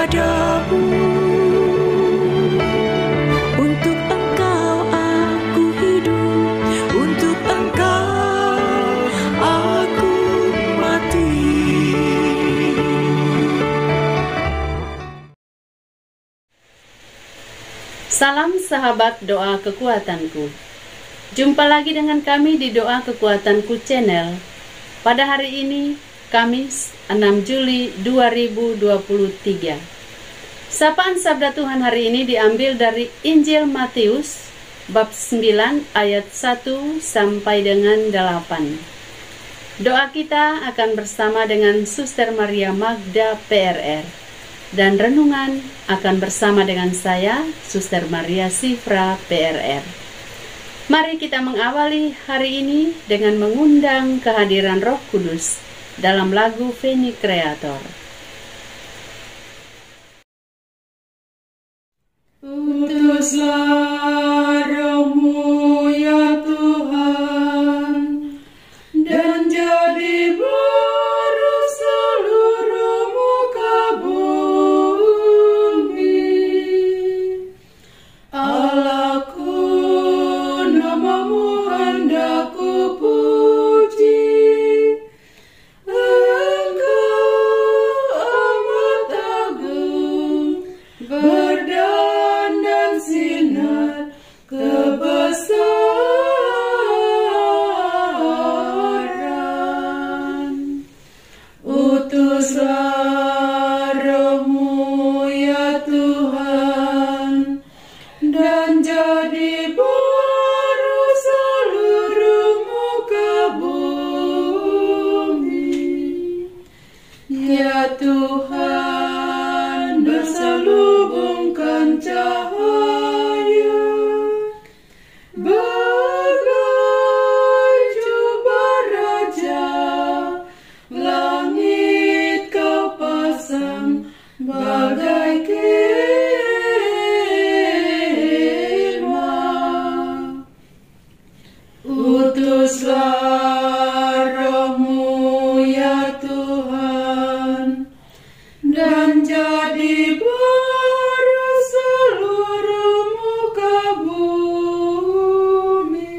kepadamu. Untuk Engkau aku hidup, untuk Engkau aku mati. Salam sahabat doa kekuatanku. Jumpa lagi dengan kami di Doa Kekuatanku Channel. Pada hari ini, Kamis 6 Juli 2023. Sapaan Sabda Tuhan hari ini diambil dari Injil Matius bab 9 ayat 1 sampai dengan 8. Doa kita akan bersama dengan Suster Maria Magda PRR. Dan renungan akan bersama dengan saya, Suster Maria Sifra PRR. Mari kita mengawali hari ini dengan mengundang kehadiran Roh Kudus dalam lagu Veni Creator. Utuslah Roh-Mu ya Tuhan, dan jadi baru seluruh muka bumi. Allahku, nama-Mu hendak ku puji. Engkau amat agung, berdandan sinar kebesaran. Utuslah Roh-Mu ya Tuhan, dan jadi baru seluruh muka bumi. Ya Tuhan, berselubungkan cahaya bagai jubah raja, langit Kau pasang bagai kemah. Utuslah Roh-Mu ya Tuhan, dan jadi baru seluruh muka bumi.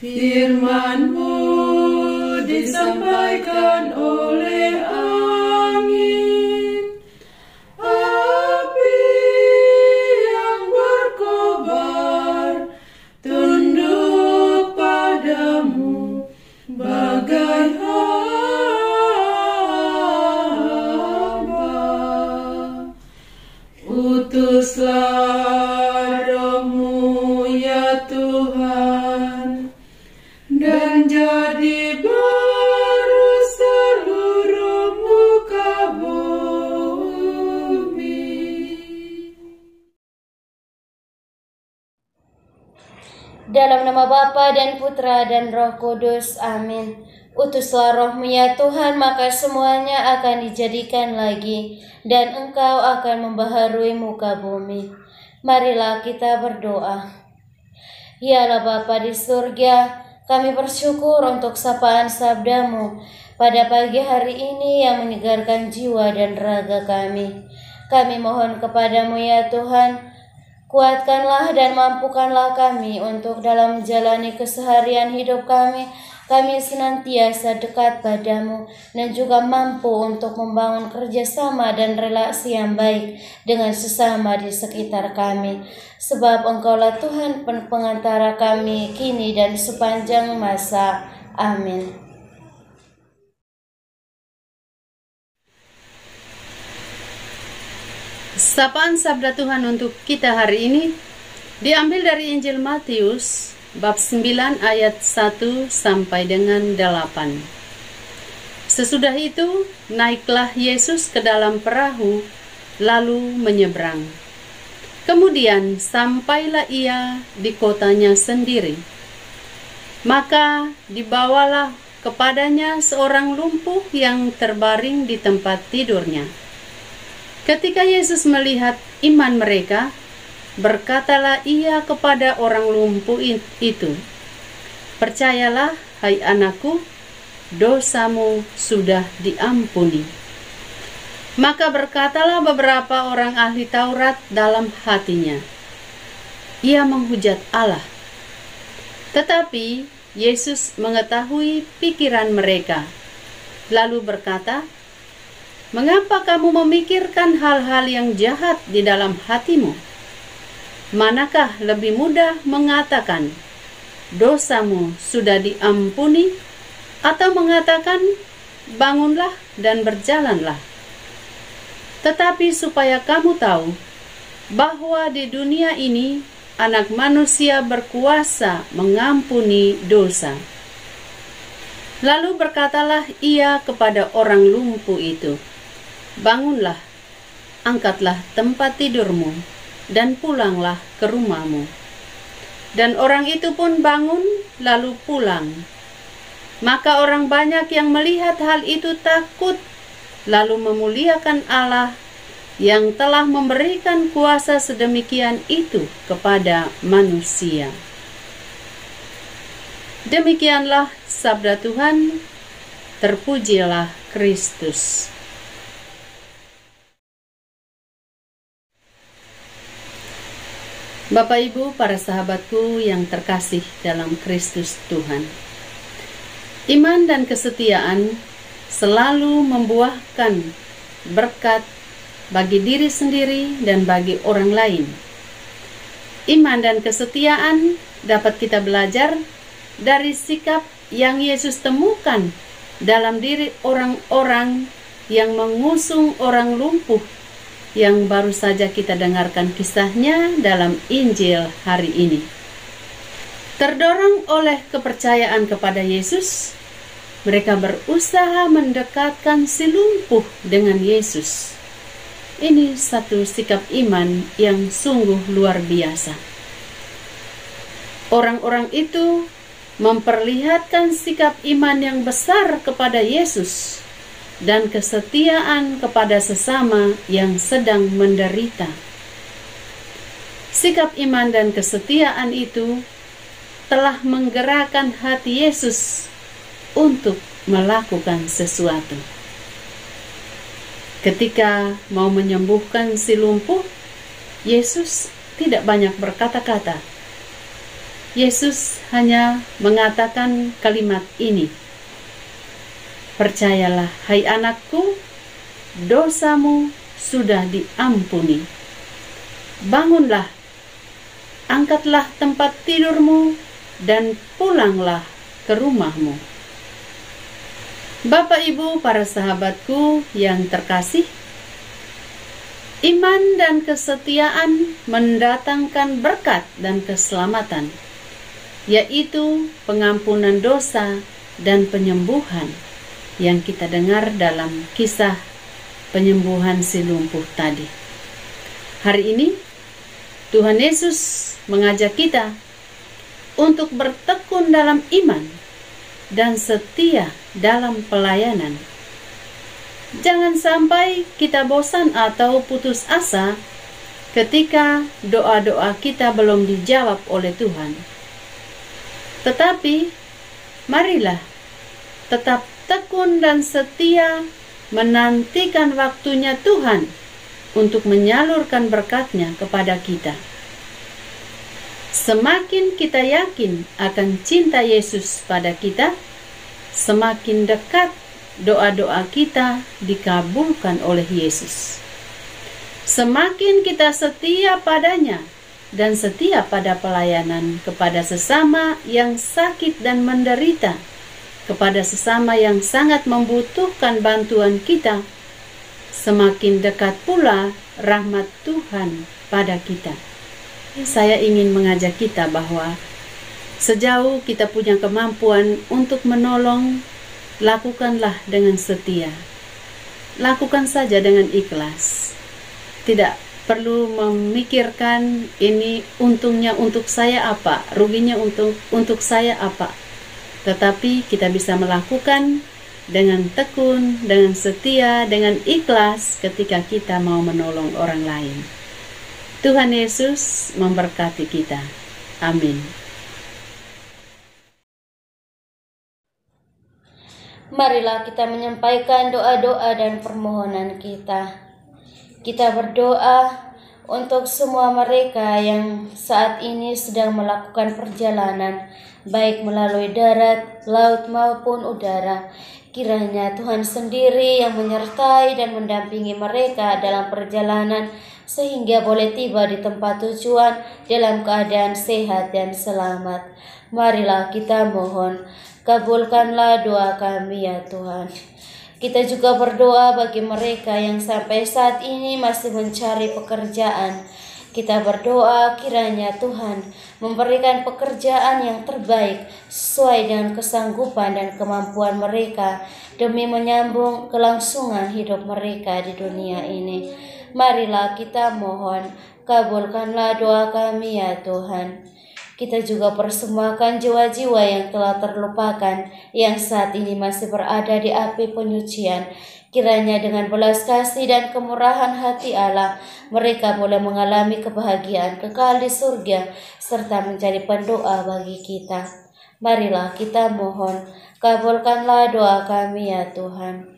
Firman-Mu disampaikan oleh angin, api yang berkobar, tunduk padamu bagai hamba. Utuslah Roh-Mu ya Tuhan, dan jadi baru seluruh muka bumi. Dalam nama Bapa dan Putra dan Roh Kudus, amin. Utuslah Roh-Mu ya Tuhan, maka semuanya akan dijadikan lagi, dan Engkau akan membaharui muka bumi. Marilah kita berdoa. Ya Allah Bapa di surga, kami bersyukur untuk sapaan sabda-Mu pada pagi hari ini yang menyegarkan jiwa dan raga kami. Kami mohon kepadamu ya Tuhan, kuatkanlah dan mampukanlah kami untuk dalam menjalani keseharian hidup kami senantiasa dekat padamu dan juga mampu untuk membangun kerjasama dan relasi yang baik dengan sesama di sekitar kami. Sebab Engkaulah Tuhan pengantara kami kini dan sepanjang masa. Amin. Sapaan Sabda Tuhan untuk kita hari ini diambil dari Injil Matius bab 9 ayat 1 sampai dengan 8. Sesudah itu naiklah Yesus ke dalam perahu lalu menyeberang. Kemudian sampailah ia di kotanya sendiri. Maka dibawalah kepadanya seorang lumpuh yang terbaring di tempat tidurnya. Ketika Yesus melihat iman mereka, berkatalah ia kepada orang lumpuh itu, "Percayalah, hai anakku, dosamu sudah diampuni." Maka berkatalah beberapa orang ahli Taurat dalam hatinya, ia menghujat Allah. Tetapi Yesus mengetahui pikiran mereka, lalu berkata, mengapa kamu memikirkan hal-hal yang jahat di dalam hatimu? Manakah lebih mudah mengatakan, dosamu sudah diampuni, atau mengatakan, bangunlah dan berjalanlah? Tetapi supaya kamu tahu bahwa di dunia ini Anak Manusia berkuasa mengampuni dosa. Lalu berkatalah ia kepada orang lumpuh itu, bangunlah, angkatlah tempat tidurmu, dan pulanglah ke rumahmu. Dan orang itu pun bangun, lalu pulang. Maka orang banyak yang melihat hal itu takut, lalu memuliakan Allah yang telah memberikan kuasa sedemikian itu kepada manusia. Demikianlah sabda Tuhan, terpujilah Kristus. Bapak Ibu, para sahabatku yang terkasih dalam Kristus Tuhan, iman dan kesetiaan selalu membuahkan berkat bagi diri sendiri dan bagi orang lain. Iman dan kesetiaan dapat kita belajar dari sikap yang Yesus temukan dalam diri orang-orang yang mengusung orang lumpuh yang baru saja kita dengarkan kisahnya dalam Injil hari ini. Terdorong oleh kepercayaan kepada Yesus, mereka berusaha mendekatkan si lumpuh dengan Yesus. Ini satu sikap iman yang sungguh luar biasa. Orang-orang itu memperlihatkan sikap iman yang besar kepada Yesus dan kesetiaan kepada sesama yang sedang menderita. Sikap iman dan kesetiaan itu telah menggerakkan hati Yesus untuk melakukan sesuatu. Ketika mau menyembuhkan si lumpuh, Yesus tidak banyak berkata-kata. Yesus hanya mengatakan kalimat ini, percayalah hai anakku, dosamu sudah diampuni. Bangunlah, angkatlah tempat tidurmu, dan pulanglah ke rumahmu. Bapak Ibu, para sahabatku yang terkasih, iman dan kesetiaan mendatangkan berkat dan keselamatan, yaitu pengampunan dosa dan penyembuhan yang kita dengar dalam kisah penyembuhan si lumpuh tadi. Hari ini Tuhan Yesus mengajak kita untuk bertekun dalam iman dan setia dalam pelayanan. Jangan sampai kita bosan atau putus asa ketika doa-doa kita belum dijawab oleh Tuhan. Tetapi marilah tetap tekun dan setia menantikan waktunya Tuhan untuk menyalurkan berkat-Nya kepada kita. Semakin kita yakin akan cinta Yesus pada kita, semakin dekat doa-doa kita dikabulkan oleh Yesus. Semakin kita setia padanya dan setia pada pelayanan kepada sesama yang sakit dan menderita, kepada sesama yang sangat membutuhkan bantuan kita, semakin dekat pula rahmat Tuhan pada kita. Saya ingin mengajak kita bahwa sejauh kita punya kemampuan untuk menolong, lakukanlah dengan setia. Lakukan saja dengan ikhlas. Tidak perlu memikirkan ini untungnya untuk saya apa, ruginya untuk saya apa. Tetapi kita bisa melakukan dengan tekun, dengan setia, dengan ikhlas ketika kita mau menolong orang lain. Tuhan Yesus memberkati kita. Amin. Marilah kita menyampaikan doa-doa dan permohonan kita. Kita berdoa untuk semua mereka yang saat ini sedang melakukan perjalanan, baik melalui darat, laut maupun udara. Kiranya Tuhan sendiri yang menyertai dan mendampingi mereka dalam perjalanan, sehingga boleh tiba di tempat tujuan dalam keadaan sehat dan selamat. Marilah kita mohon, kabulkanlah doa kami ya Tuhan. Kita juga berdoa bagi mereka yang sampai saat ini masih mencari pekerjaan. Kita berdoa kiranya Tuhan memberikan pekerjaan yang terbaik sesuai dengan kesanggupan dan kemampuan mereka demi menyambung kelangsungan hidup mereka di dunia ini. Marilah kita mohon, kabulkanlah doa kami ya Tuhan. Kita juga persembahkan jiwa-jiwa yang telah terlupakan, yang saat ini masih berada di api penyucian. Kiranya dengan belas kasih dan kemurahan hati Allah, mereka boleh mengalami kebahagiaan kekal di surga, serta menjadi pendoa bagi kita. Marilah kita mohon, kabulkanlah doa kami ya Tuhan.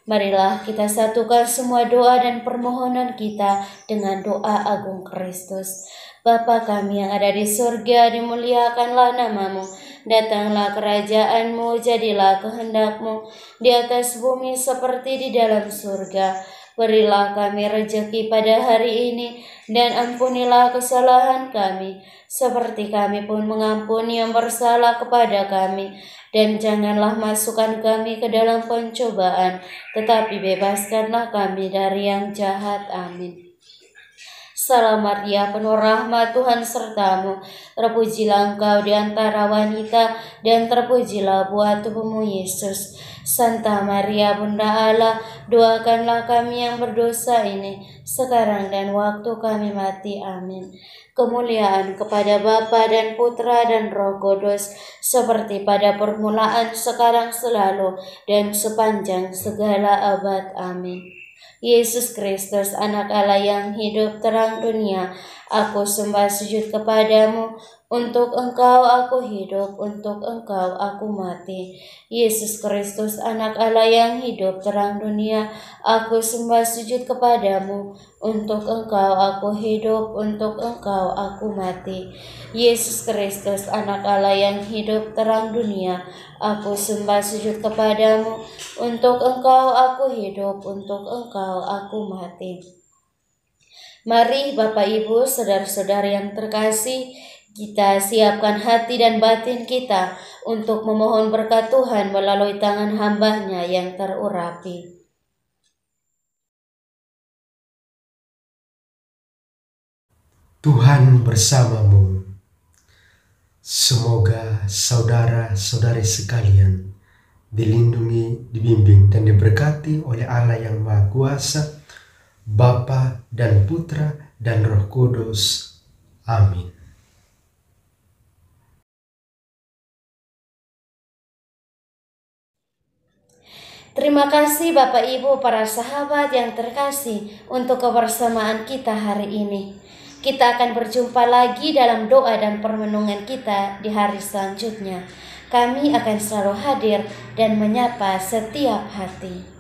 Marilah kita satukan semua doa dan permohonan kita dengan doa agung Kristus. Bapa kami yang ada di surga, dimuliakanlah namamu. Datanglah kerajaanmu, jadilah kehendakmu di atas bumi seperti di dalam surga. Berilah kami rezeki pada hari ini, dan ampunilah kesalahan kami, seperti kami pun mengampuni yang bersalah kepada kami. Dan janganlah masukkan kami ke dalam pencobaan, tetapi bebaskanlah kami dari yang jahat. Amin. Salam Maria, penuh rahmat, Tuhan sertamu. Terpujilah engkau di antara wanita, dan terpujilah buah tubuhmu Yesus. Santa Maria, Bunda Allah, doakanlah kami yang berdosa ini, sekarang dan waktu kami mati. Amin. Kemuliaan kepada Bapa dan Putra dan Roh Kudus, seperti pada permulaan, sekarang, selalu, dan sepanjang segala abad. Amin. Yesus Kristus, Anak Allah yang hidup, terang dunia, aku sembah sujud kepadamu. Untuk engkau aku hidup, untuk engkau aku mati. Yesus Kristus, Anak Allah yang hidup, terang dunia, aku sembah sujud kepadamu. Untuk engkau aku hidup, untuk engkau aku mati. Yesus Kristus, Anak Allah yang hidup, terang dunia, aku sembah sujud kepadamu. Untuk engkau aku hidup, untuk engkau aku mati. Mari Bapak Ibu, saudara-saudari yang terkasih, kita siapkan hati dan batin kita untuk memohon berkat Tuhan melalui tangan hamba-Nya yang terurapi. Tuhan bersamamu. Semoga saudara-saudari sekalian dilindungi, dibimbing, dan diberkati oleh Allah yang Maha Kuasa, Bapa dan Putra dan Roh Kudus. Amin. Terima kasih Bapak Ibu, para sahabat yang terkasih, untuk kebersamaan kita hari ini. Kita akan berjumpa lagi dalam doa dan permenungan kita di hari selanjutnya. Kami akan selalu hadir dan menyapa setiap hati.